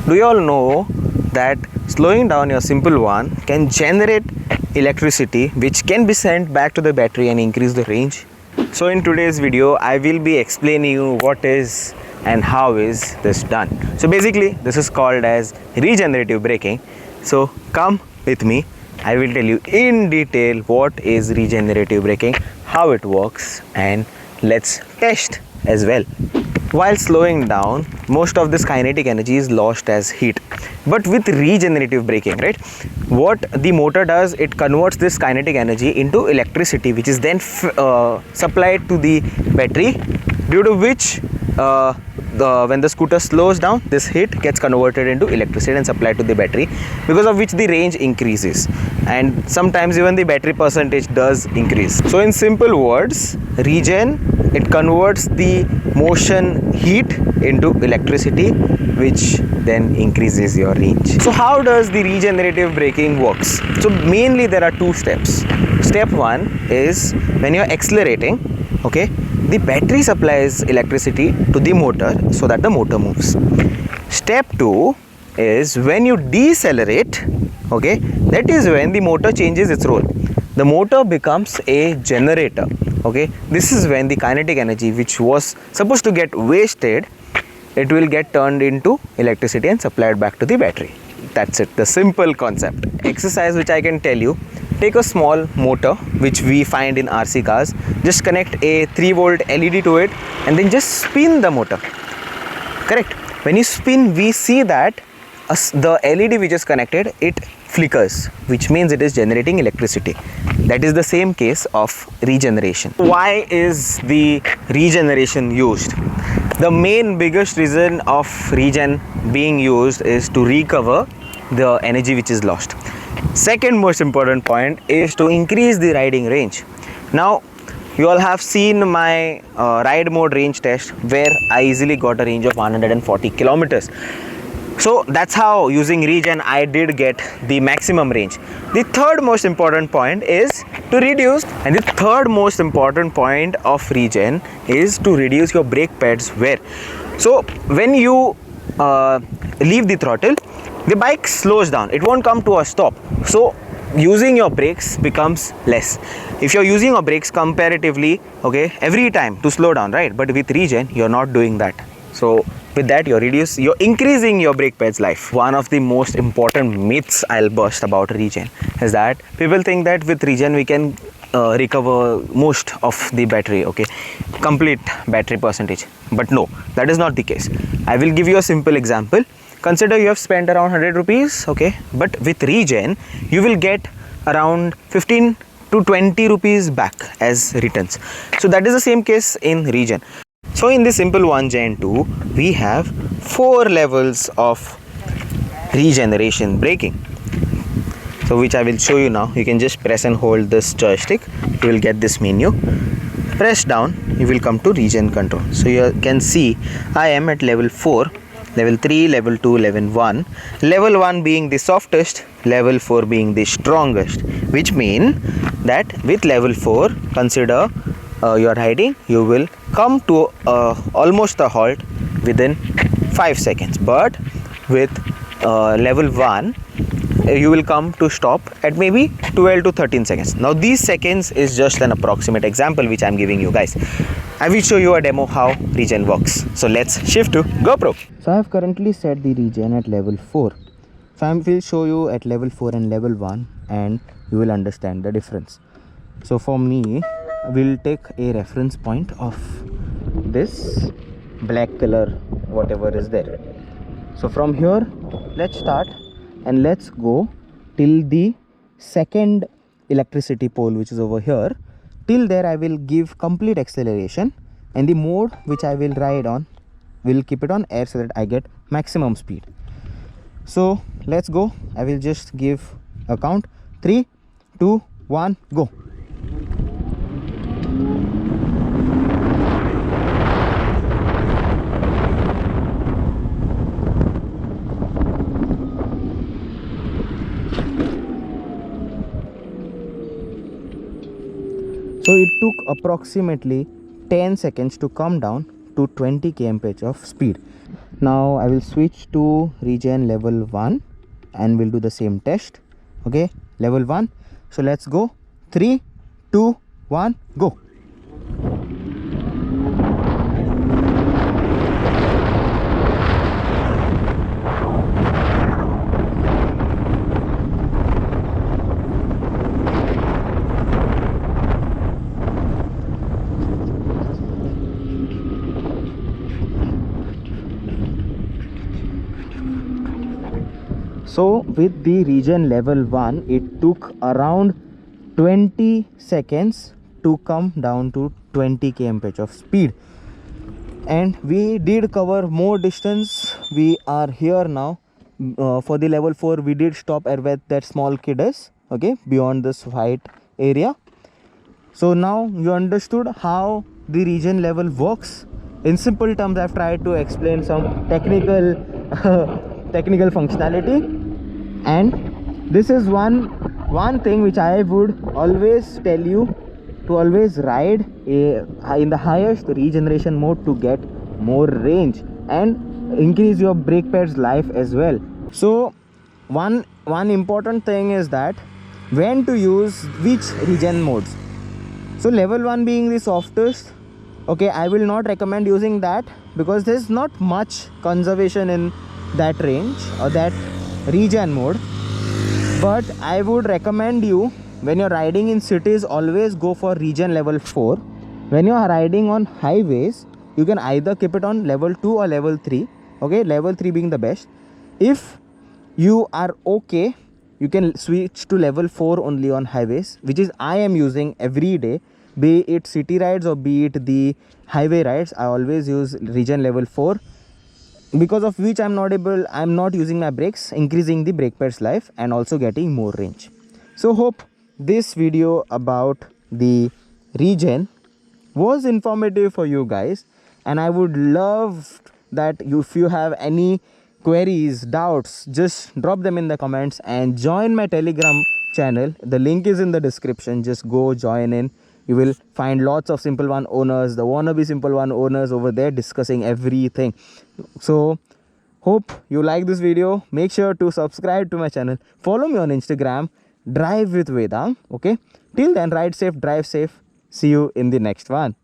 Do you all know that slowing down your simple one can generate electricity which can be sent back to the battery and increase the range? So in today's video, I will be explaining you what is and how is this done. So basically, this is called as regenerative braking. So come with me. I will tell you in detail what is regenerative braking, how it works, and let's test as well. While slowing down, most of this kinetic energy is lost as heat. But with regenerative braking, right, what the motor does, it converts this kinetic energy into electricity, which is then supplied to the battery, due to which when the scooter slows down, this heat gets converted into electricity and supplied to the battery, because of which the range increases, and sometimes even the battery percentage does increase. So in simple words, regen, it converts the motion heat into electricity, which then increases your range. So how does the regenerative braking works? So mainly there are two steps. Step one is when you're accelerating, okay, the battery supplies electricity to the motor so that the motor moves. Step 2 is when you decelerate, okay, that is when the motor changes its role. The motor becomes a generator, okay. This is when the kinetic energy which was supposed to get wasted, it will get turned into electricity and supplied back to the battery. That's it, the simple concept. Exercise which I can tell you: take a small motor which we find in RC cars, just connect a 3-volt LED to it and then just spin the motor. Correct. When you spin, we see that the LED which is connected, it flickers, which means it is generating electricity. That is the same case of regeneration. Why is the regeneration used? The main biggest reason of regen being used is to recover the energy which is lost. Second most important point is to increase the riding range. Now you all have seen my ride mode range test, where I easily got a range of 140 kilometers. So that's how, using regen, I did get the maximum range. The third most important point is to reduce, and the third most important point of regen is to reduce your brake pads wear. So when you leave the throttle, the bike slows down, it won't come to a stop. So using your brakes becomes less. If you're using your brakes comparatively, okay, every time to slow down, right? But with regen, you're not doing that. So with that, you're increasing your brake pads life. One of the most important myths I'll burst about regen is that people think that with regen we can recover most of the battery, okay, complete battery percentage. But no, that is not the case. I will give you a simple example. Consider you have spent around 100 rupees, okay, but with regen you will get around 15 to 20 rupees back as returns. So that is the same case in regen. So in this simple 1 Gen 2, we have 4 levels of regeneration braking, so which I will show you now. You can just press and hold this joystick, you will get this menu. Press down, you will come to regen control. So you can see I am at level 4, level 3, level 2, level 1. Level 1 being the softest, level 4 being the strongest, which mean that with level 4, consider you're riding, you will come to almost a halt within 5 seconds. But with level 1, you will come to stop at maybe 12 to 13 seconds. Now these seconds is just an approximate example which I'm giving you guys. I will show you a demo how regen works. So let's shift to GoPro. So I have currently set the regen at level 4. So I will show you at level 4 and level 1, and you will understand the difference. So for me, we'll take a reference point of this black color, whatever is there. So from here, let's start and let's go till the second electricity pole, which is over here. Till there I will give complete acceleration, and the mode which I will ride on, will keep it on air so that I get maximum speed. So let's go. I will just give a count: 3, 2, 1, go. So it took approximately 10 seconds to come down to 20 kmph of speed. Now I will switch to regen level 1 and we'll do the same test. Okay, level 1. So let's go. 3, 2, 1, go. So with the regen level 1, it took around 20 seconds to come down to 20 km/h of speed, and we did cover more distance. We are here now. For the level 4, we did stop at where that small kid is, okay, beyond this white area. So now you understood how the regen level works. In simple terms, I've tried to explain some technical technical functionality, and this is one thing which I would always tell you, to always ride in the highest regeneration mode to get more range and increase your brake pads life as well. So one important thing is that when to use which regen modes. So level 1 being the softest, okay, I will not recommend using that because there's not much conservation in that range or that regen mode. But I would recommend you, when you're riding in cities, always go for regen level 4. When you are riding on highways, you can either keep it on level 2 or level 3, okay, level 3 being the best. If you are okay, you can switch to level 4 only on highways, which is I am using every day, be it city rides or be it the highway rides. I always use regen level 4, because of which I'm not using my brakes, increasing the brake pads life and also getting more range. So hope this video about the regen was informative for you guys, and I would love that if you have any queries, doubts, just drop them in the comments and join my Telegram channel. The link is in the description. Just go join in. You will find lots of Simple One owners, the wannabe Simple One owners over there discussing everything. So hope you like this video. Make sure to subscribe to my channel. Follow me on Instagram, Drive with Vedang. Okay, till then, ride safe, drive safe. See you in the next one.